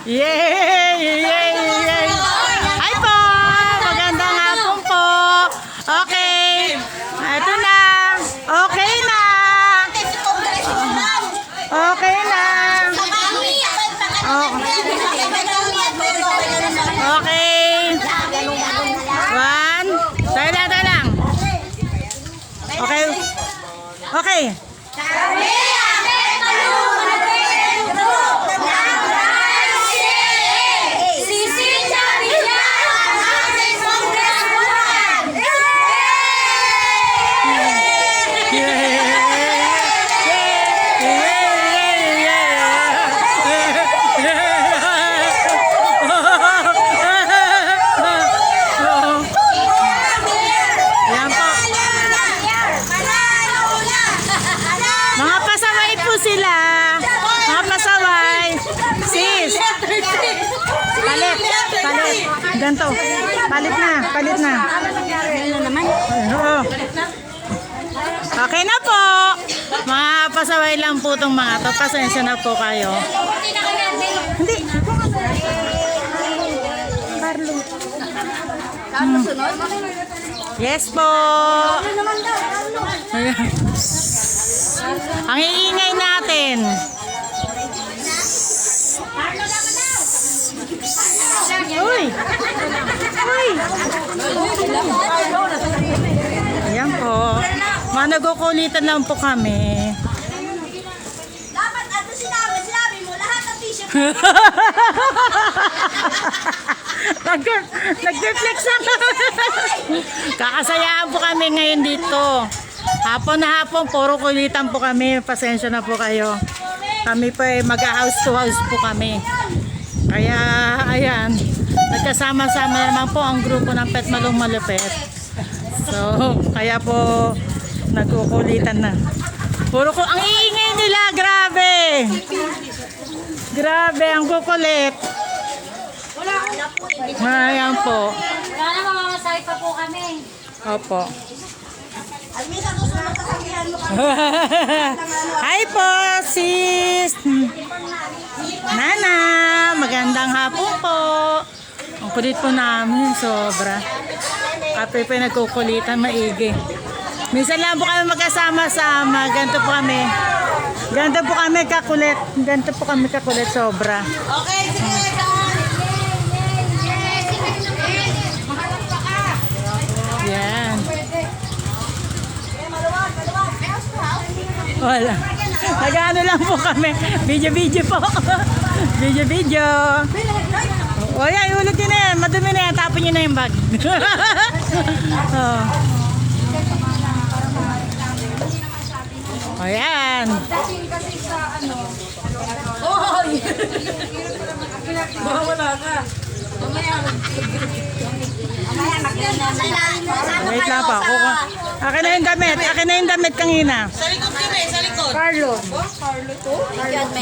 Yay! Yay! Yay! Hi po! Magandang hapon po. Okay. Ito na. Okay na. Okay na. Okay. One. Tayo lang. Okay. Okay. Mga pasaway po sila. Mga pasaway. Sis. Palit. Ganto. Palit na. Oo. Okay na po. Mga pasaway lang po itong mga to. Pasensya na po kayo. Hindi. Carlo. Yes po. Ang iingay natin. Uy! Ayan po. Mga nagkukulitan lang po kami. Dapat ano sinabi mo, lahat ng t-shirt. Nag-reflex na. Kakasayaan po kami ngayon dito. Hapon na hapon, puro kulitan po kami. Pasensya na po kayo. Kami po ay mag-house to house po kami. Kaya, ayan. Nagkasama-sama naman po ang grupo ng Pet Malong Malupet. So, kaya po nagkukulitan na. Puro ko, ang iingay nila, grabe. Grabe, ang kukulit. Ayan po. Wala na mamamasay pa po kami. Opo. Almisa, gusto mo kasabihan mo kami. Hi po, sis. Nana, magandang hapon po. Ang kulit po namin, sobra. Kape po nagkukulitan, maigi. Minsan lang po kami magkasama-sama. Ganito po kami. Ganito po kami kakulit. Sobra. Okay, sige. Yan. Wala. Nag-ano lang po kami. Video po. Video. O yan, iulog din na yan. Madumi na yan. Tapon nyo na yung bag. Oh. O yan. Kasi sa ano. Oh! Wala ka. Mamaya Wait lang pa. Akin na yung damit kanina. Sa likod kami, sa likod. Carlo. Carlo to?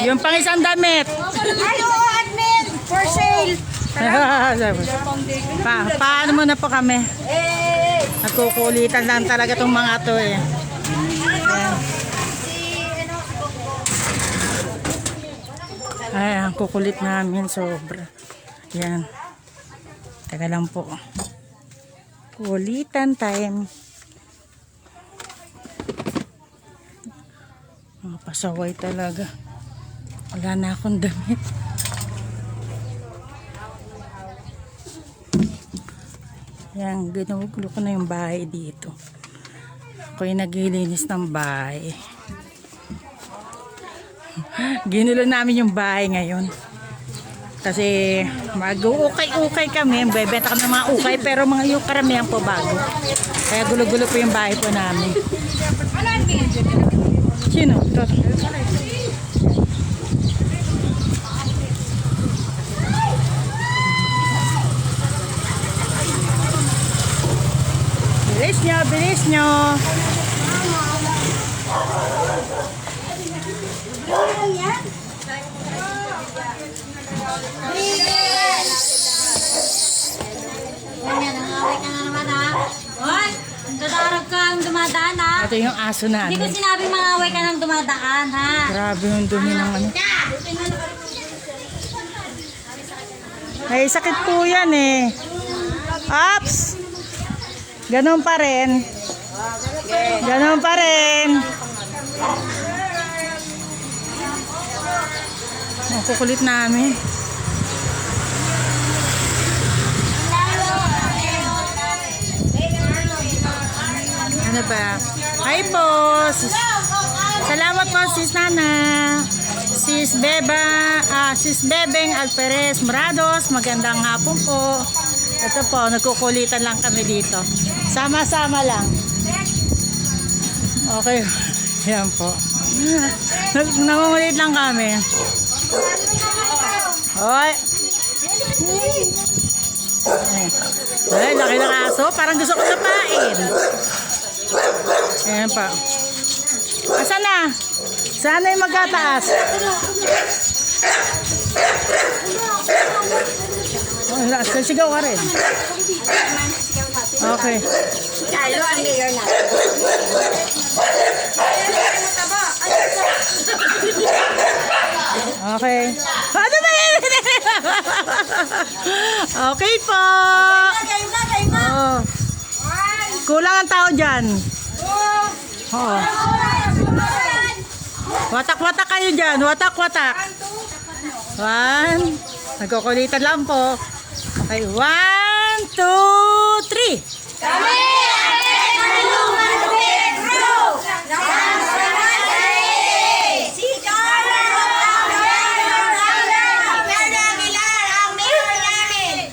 Yung pang isang damit. Hello, admin! For sale! Paano mo na po kami? Nagkukulitan lang talaga itong mga to eh. Ay, ang kukulit namin sobra. Yan. Teka lang po. Kulitan time. Mga pasaway talaga. Wala na akong damit. Yan, ginugulo ko na yung bahay dito. Ako yung naglilinis ng bahay. Ginulo namin yung bahay ngayon. Kasi mag-ukay-ukay kami. Bebenta kami ng mga ukay pero mga yung karamihan po bago. Kaya gulo-gulo po yung bahay po namin. Sino? Ito. Bilis nyo. Ganyan, nangaway ka na naman ha. Hoy, dadarag ka ang dumadaan ha. Ito yung aso Hindi ko namin. sinabi mangaway ka ng dumadaan, ha? Grabe yung dumi ng ano. Ay, sakit po yan eh. Ops! Ganon pa rin. Ganon pa rin. Ang kukulit namin. Ano ba? Hi po! Salamat po, sis Nana. Sis Bebeng Alperez Morados. Magandang hapon po. Ito po, nagkukulitan lang kami dito. Sama-sama lang. Okay. Yan po. Nangungulit lang kami. Hoy. Ay, laki ng aso. Parang gusto ko napain. Ayan pa. Asan na? Sana yung magkataas. Oh, sigaw ka rin. Okay. Lalo ang mayor na. Okay. Ano ba yun? Okay po. Oh. Kulang ang tao dyan. Oo. Watak-watak kayo dyan. Watak-watak. 1. Nagkukulitan lang po. Okay. 1, 2, 3. Kami ang Manilungan Petro! Si Carla ang mayor namin! Carla Aguilar ang mayor namin!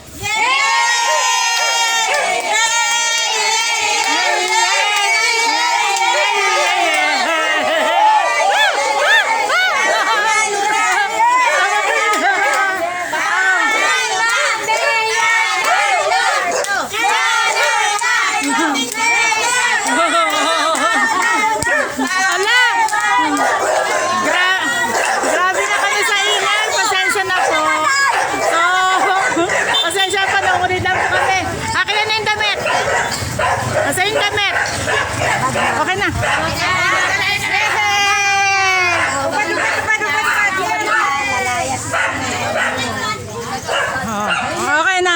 Ala! Grabe na kami sa ingay. Pasensya na po. So, pasensya pa na. Ulit lang po kami. Akin na yung damit. Asa yung damit? Okay na. Oh, okay na.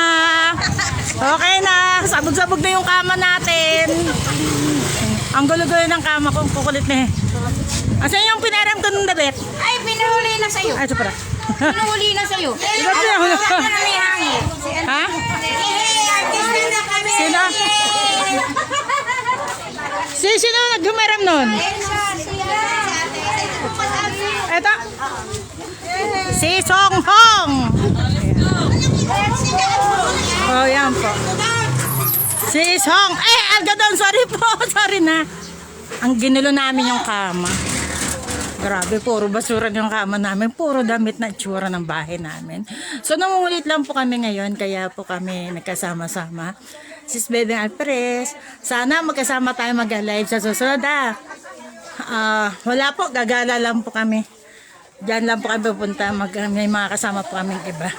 Okay na. Sabog-sabog na yung kama natin. Ang gulo-gulo ng kama ko. Kukulit na eh. Asan yung pinaram ko ng damit? Ay, pinuhuli na sa'yo. Ay, ito pala. Pinuhuli na sa'yo. Iba pinahuli. May hangin. Ha? Artista na kami. Sino? Sino naghumaram nun? Ito. Si Song Hong. Oh, yan po. Si Song. Algadon, sorry po. Sorry na. Ang ginulo namin yung kama. Grabe, puro basura yung kama namin. Puro damit na itsura ng bahay namin. So, nangungulit lang po kami ngayon. Kaya po kami nagkasama-sama. Sis Bebeng Alperez. Sana magkasama tayo mag-live sa susunod. Wala po, gagala lang po kami. Diyan lang po kami pupunta. May mga kasama po kaming iba.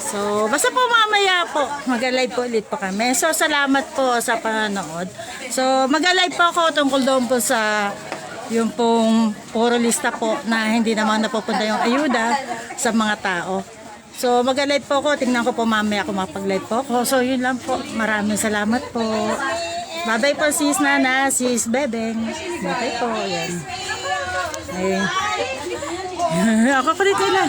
So, basta po mamaya po, mag-live po ulit po kami. So, salamat po sa panonood. So, mag-live po ako tungkol doon po sa yung pong puro lista po na hindi naman napupunta yung ayuda sa mga tao. So, mag-live po ako. Tingnan ko po mamaya kung mapag-live po ako. So, yun lang po. Maraming salamat po. Bye-bye po, sis Nana, sis Bebeng. Bye-bye po. Yan. Ay. Ako pa rin na.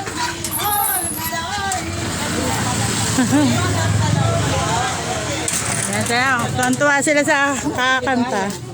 Yan, tuwan-tuwa sila sa kakanta.